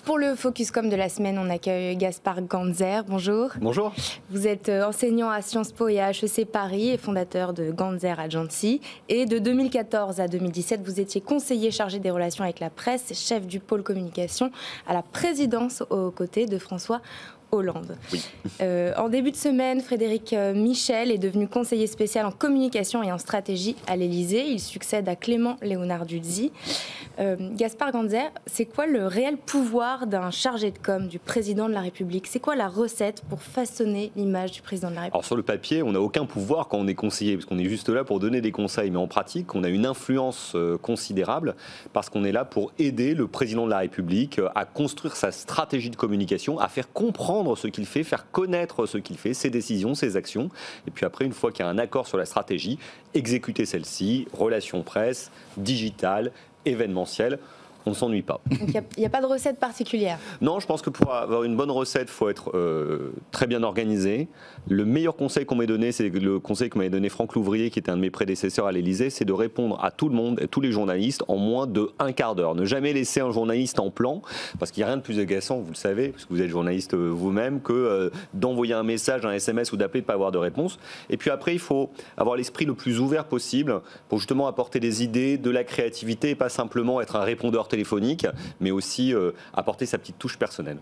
Pour le Focus Com de la semaine, on accueille Gaspard Ganzer. Bonjour. Bonjour. Vous êtes enseignant à Sciences Po et à HEC Paris et fondateur de Ganzer Agency. Et de 2014 à 2017, vous étiez conseiller chargé des relations avec la presse, chef du pôle communication à la présidence aux côtés de François Hollande. Oui. En début de semaine, Frédéric Michel est devenu conseiller spécial en communication et en stratégie à l'Élysée. Il succède à Clément Léonard-Dulzy. Gaspard Ganzer, c'est quoi le réel pouvoir d'un chargé de com du président de la République? C'est quoi la recette pour façonner l'image du président de la République? Alors sur le papier, on n'a aucun pouvoir quand on est conseiller, parce qu'on est juste là pour donner des conseils. Mais en pratique, on a une influence considérable parce qu'on est là pour aider le président de la République à construire sa stratégie de communication, à faire comprendre ce qu'il fait, faire connaître ce qu'il fait, ses décisions, ses actions. Et puis après, une fois qu'il y a un accord sur la stratégie, exécuter celle-ci, relations presse, digitale, événementielle. On ne s'ennuie pas. Il n'y a pas de recette particulière? Non, je pense que pour avoir une bonne recette, il faut être très bien organisé. Le meilleur conseil qu'on m'ait donné, c'est le conseil que m'avait donné Franck Louvrier, qui était un de mes prédécesseurs à l'Élysée, c'est de répondre à tout le monde, à tous les journalistes, en moins d'un quart d'heure. Ne jamais laisser un journaliste en plan, parce qu'il n'y a rien de plus agaçant, vous le savez, parce que vous êtes journaliste vous-même, que d'envoyer un message, un SMS ou d'appeler de ne pas avoir de réponse. Et puis après, il faut avoir l'esprit le plus ouvert possible pour justement apporter des idées, de la créativité, et pas simplement être un répondeur téléphonique, mais aussi apporter sa petite touche personnelle.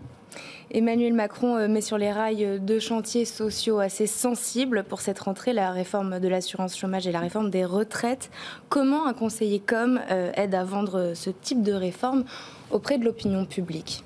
Emmanuel Macron met sur les rails deux chantiers sociaux assez sensibles pour cette rentrée, la réforme de l'assurance chômage et la réforme des retraites. Comment un conseiller com aide à vendre ce type de réforme auprès de l'opinion publique?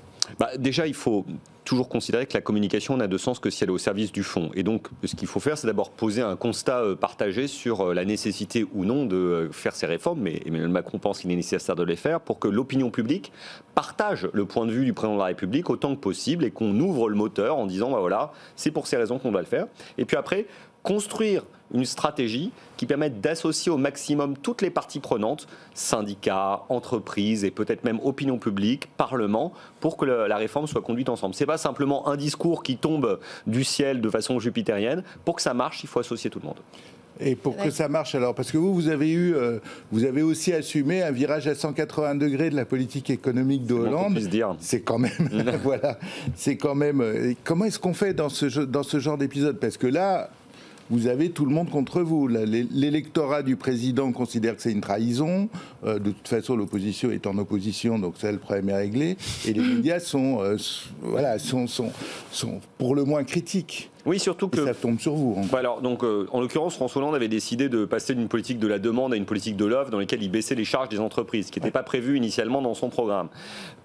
Déjà, il faut toujours considérer que la communication n'a de sens que si elle est au service du fond. Et donc, ce qu'il faut faire, c'est d'abord poser un constat partagé sur la nécessité ou non de faire ces réformes. Mais Emmanuel Macron pense qu'il est nécessaire de les faire pour que l'opinion publique partage le point de vue du président de la République autant que possible et qu'on ouvre le moteur en disant, voilà, c'est pour ces raisons qu'on doit le faire. Et puis après, construire une stratégie qui permette d'associer au maximum toutes les parties prenantes, syndicats, entreprises et peut-être même opinion publique, parlement, pour que la réforme soit conduite ensemble. Ce n'est pas simplement un discours qui tombe du ciel de façon jupitérienne. Pour que ça marche, il faut associer tout le monde. Et pour que ça marche, alors, parce que vous avez aussi assumé un virage à 180 degrés de la politique économique de Hollande. C'est quand même, voilà, c'est quand même. Comment est-ce qu'on fait dans ce genre d'épisode? Parce que là, vous avez tout le monde contre vous. L'électorat du président considère que c'est une trahison. De toute façon, l'opposition est en opposition, donc ça, le problème est réglé. Et les médias sont pour le moins critiques. Oui, surtout que ça tombe sur vous. Alors, donc, en l'occurrence, François Hollande avait décidé de passer d'une politique de la demande à une politique de l'offre dans laquelle il baissait les charges des entreprises, ce qui n'était pas prévu initialement dans son programme.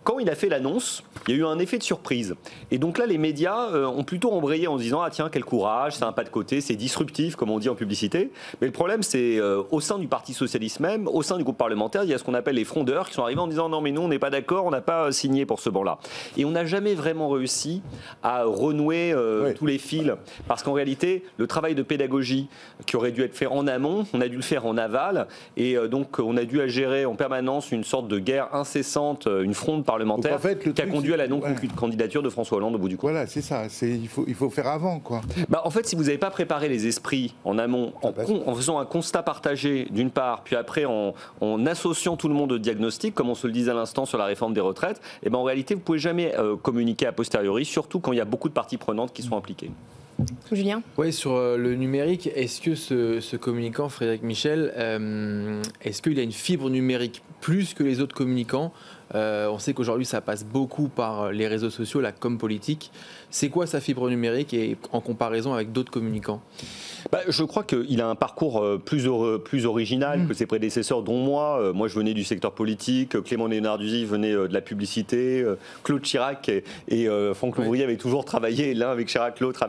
Quand il a fait l'annonce, il y a eu un effet de surprise. Et donc là, les médias ont plutôt embrayé en se disant « Ah tiens, quel courage, c'est un pas de côté, c'est disruptif, comme on dit en publicité ». Mais le problème, c'est au sein du Parti Socialiste même, au sein du groupe parlementaire, il y a ce qu'on appelle les frondeurs qui sont arrivés en disant « Non, mais nous, on n'est pas d'accord, on n'a pas signé pour ce banc-là ». Et on n'a jamais vraiment réussi à renouer tous les fils. Parce qu'en réalité, le travail de pédagogie qui aurait dû être fait en amont, on a dû le faire en aval. Et donc, on a dû gérer en permanence une sorte de guerre incessante, une fronde parlementaire qui a conduit à la non-candidature de François Hollande au bout du compte. Voilà, c'est ça. Il faut faire avant, quoi. En fait, si vous n'avez pas préparé les esprits en amont, en faisant un constat partagé d'une part, puis après en associant tout le monde au diagnostic, comme on se le disait à l'instant sur la réforme des retraites, en réalité, vous ne pouvez jamais communiquer a posteriori, surtout quand il y a beaucoup de parties prenantes qui sont impliquées. Julien? Oui, sur le numérique, est-ce que ce communicant, Frédéric Michel, est-ce qu'il a une fibre numérique plus que les autres communicants? On sait qu'aujourd'hui, ça passe beaucoup par les réseaux sociaux, la com politique. C'est quoi sa fibre numérique et en comparaison avec d'autres communicants? Je crois qu'il a un parcours plus original que ses prédécesseurs, dont moi. Moi, je venais du secteur politique, Clément Léonard-Dulzy venait de la publicité, Claude Chirac et Franck Louvrier avaient toujours travaillé, l'un avec Chirac, l'autre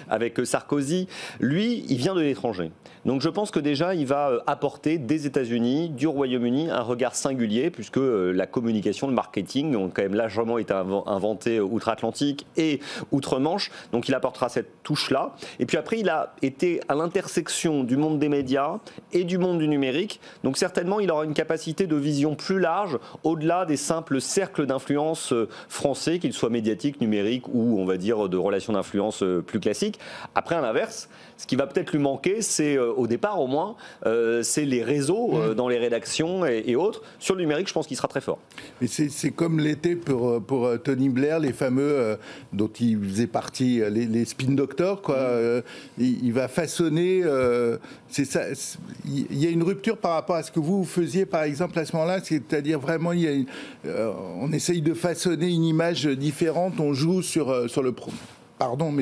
avec Sarkozy. Lui, il vient de l'étranger. Donc je pense que déjà, il va apporter des États-Unis, du Royaume-Uni, un regard singulier, puisque la communication, le marketing ont quand même largement été inventés outre-Atlantique et outre-Manche. Donc il apportera cette touche-là. Et puis après, il a été à l'intersection du monde des médias et du monde du numérique. Donc certainement, il aura une capacité de vision plus large, au-delà des simples cercles d'influence français, qu'ils soient médiatiques, numériques ou, on va dire, de relations d'influence plus classiques. Après, à l'inverse, ce qui va peut-être lui manquer, c'est, au départ au moins, c'est les réseaux dans les rédactions et autres. Sur le numérique, je pense qu'il sera très fort. Mais c'est comme l'était pour Tony Blair, les fameux dont il faisait partie, les spin doctors, quoi. Il va façonner. C'est ça. Il y a une rupture par rapport à ce que vous faisiez, par exemple, à ce moment-là. C'est-à-dire vraiment, on essaye de façonner une image différente. On joue sur le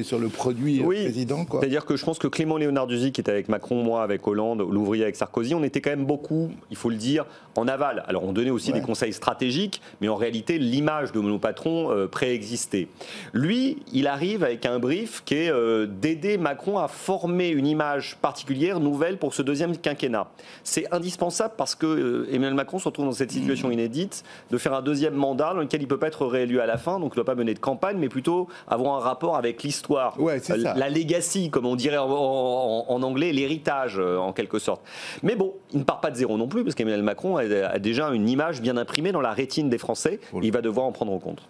sur le produit président. C'est-à-dire que je pense que Clément Léonard-Duzy, qui était avec Macron, moi avec Hollande, Louvrier avec Sarkozy, on était quand même beaucoup, il faut le dire, en aval. Alors on donnait aussi des conseils stratégiques, mais en réalité, l'image de nos patrons préexistait. Lui, il arrive avec un brief qui est d'aider Macron à former une image particulière, nouvelle pour ce deuxième quinquennat. C'est indispensable parce que Emmanuel Macron se retrouve dans cette situation inédite de faire un deuxième mandat dans lequel il ne peut pas être réélu à la fin, donc il ne doit pas mener de campagne, mais plutôt avoir un rapport avec l'histoire, la legacy, comme on dirait en anglais, l'héritage en quelque sorte. Mais bon, il ne part pas de zéro non plus, parce qu'Emmanuel Macron a déjà une image bien imprimée dans la rétine des Français. Il va devoir en prendre en compte.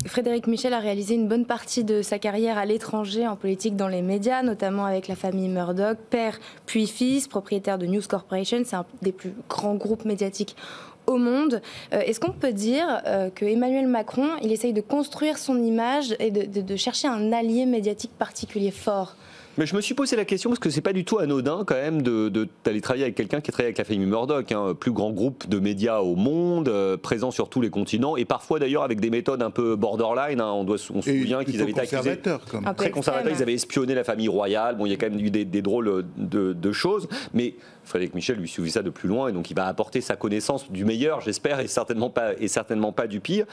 Frédéric Michel a réalisé une bonne partie de sa carrière à l'étranger en politique dans les médias, notamment avec la famille Murdoch, père puis fils, propriétaire de News Corporation, c'est un des plus grands groupes médiatiques au monde. Est-ce qu'on peut dire que Emmanuel Macron, il essaye de construire son image et de chercher un allié médiatique particulier fort ? Mais je me suis posé la question parce que c'est pas du tout anodin quand même d'aller travailler avec quelqu'un qui a travaillé avec la famille Murdoch, plus grand groupe de médias au monde, présent sur tous les continents et parfois d'ailleurs avec des méthodes un peu borderline. On se souvient qu'ils avaient été accusés très conservateurs. Ils avaient espionné la famille royale. Bon, il y a quand même eu des drôles de choses, mais Frédéric Michel lui suivit ça de plus loin et donc il va apporter sa connaissance du meilleur, j'espère, et certainement pas du pire.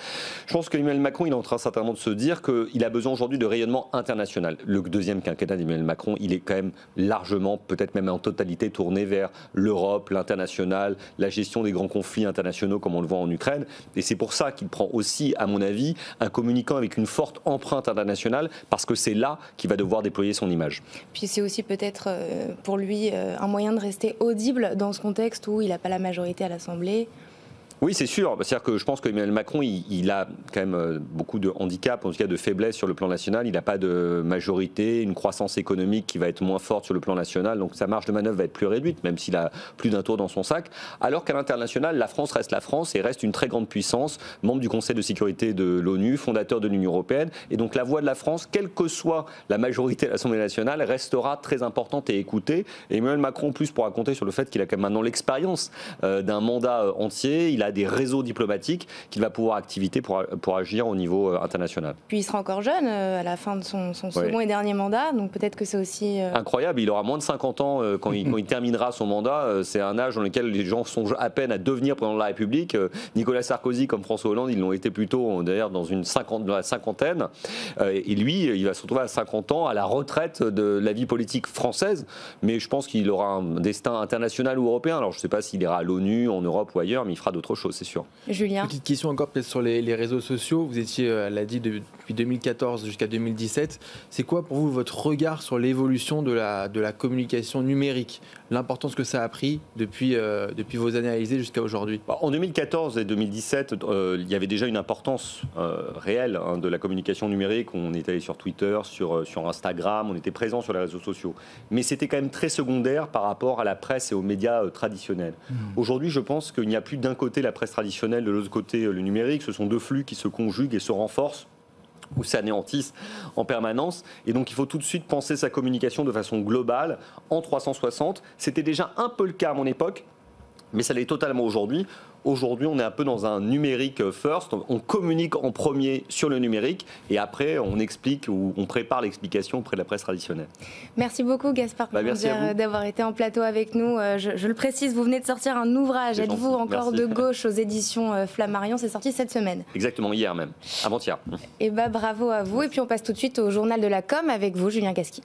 Je pense qu'Emmanuel Macron, il est en train certainement de se dire qu'il a besoin aujourd'hui de rayonnement international. Le deuxième quinquennat d'Emmanuel Macron, il est quand même largement, peut-être même en totalité, tourné vers l'Europe, l'international, la gestion des grands conflits internationaux comme on le voit en Ukraine. Et c'est pour ça qu'il prend aussi, à mon avis, un communicant avec une forte empreinte internationale parce que c'est là qu'il va devoir déployer son image. Puis c'est aussi peut-être pour lui un moyen de rester audible dans ce contexte où il n'a pas la majorité à l'Assemblée. Oui, c'est sûr. C'est-à-dire que je pense qu'Emmanuel Macron, il a quand même beaucoup de handicaps, en tout cas de faiblesses sur le plan national. Il n'a pas de majorité, une croissance économique qui va être moins forte sur le plan national. Donc sa marge de manœuvre va être plus réduite, même s'il a plus d'un tour dans son sac. Alors qu'à l'international, la France reste la France et reste une très grande puissance, membre du Conseil de sécurité de l'ONU, fondateur de l'Union européenne. Et donc la voix de la France, quelle que soit la majorité à l'Assemblée nationale, restera très importante et écoutée. Et Emmanuel Macron, en plus, pourra compter sur le fait qu'il a quand même maintenant l'expérience d'un mandat entier. Il a des réseaux diplomatiques qu'il va pouvoir activer pour agir au niveau international. Puis il sera encore jeune à la fin de son second et dernier mandat, donc peut-être que c'est aussi... Incroyable, il aura moins de 50 ans quand il terminera son mandat. C'est un âge dans lequel les gens songent à peine à devenir président de la République. Nicolas Sarkozy comme François Hollande, ils l'ont été plutôt d'ailleurs dans la cinquantaine. Et lui, il va se retrouver à 50 ans à la retraite de la vie politique française, mais je pense qu'il aura un destin international ou européen. Alors je ne sais pas s'il ira à l'ONU, en Europe ou ailleurs, mais il fera d'autres choses, c'est sûr. Julien. Petite question encore peut-être sur les réseaux sociaux. Vous étiez, elle l'a dit, depuis 2014 jusqu'à 2017. C'est quoi pour vous votre regard sur l'évolution de la communication numérique, l'importance que ça a pris depuis vos années réalisées jusqu'à aujourd'hui? En 2014 et 2017, il y avait déjà une importance réelle de la communication numérique. On était allé sur Twitter, sur Instagram, on était présent sur les réseaux sociaux. Mais c'était quand même très secondaire par rapport à la presse et aux médias traditionnels. Aujourd'hui, je pense qu'il n'y a plus d'un côté la presse traditionnelle, de l'autre côté le numérique. Ce sont deux flux qui se conjuguent et se renforcent ou s'anéantissent en permanence. Et donc il faut tout de suite penser sa communication de façon globale, en 360. C'était déjà un peu le cas à mon époque, mais ça l'est totalement aujourd'hui. Aujourd'hui, on est un peu dans un numérique first. On communique en premier sur le numérique et après, on explique ou on prépare l'explication auprès de la presse traditionnelle. Merci beaucoup, Gaspard Ganzer, d'avoir été en plateau avec nous. Je le précise, vous venez de sortir un ouvrage. Êtes-vous encore de gauche aux éditions Flammarion? C'est sorti cette semaine. Exactement, hier même, avant-hier. Et bravo à vous. Et puis, on passe tout de suite au journal de la com avec vous, Julien Casqui.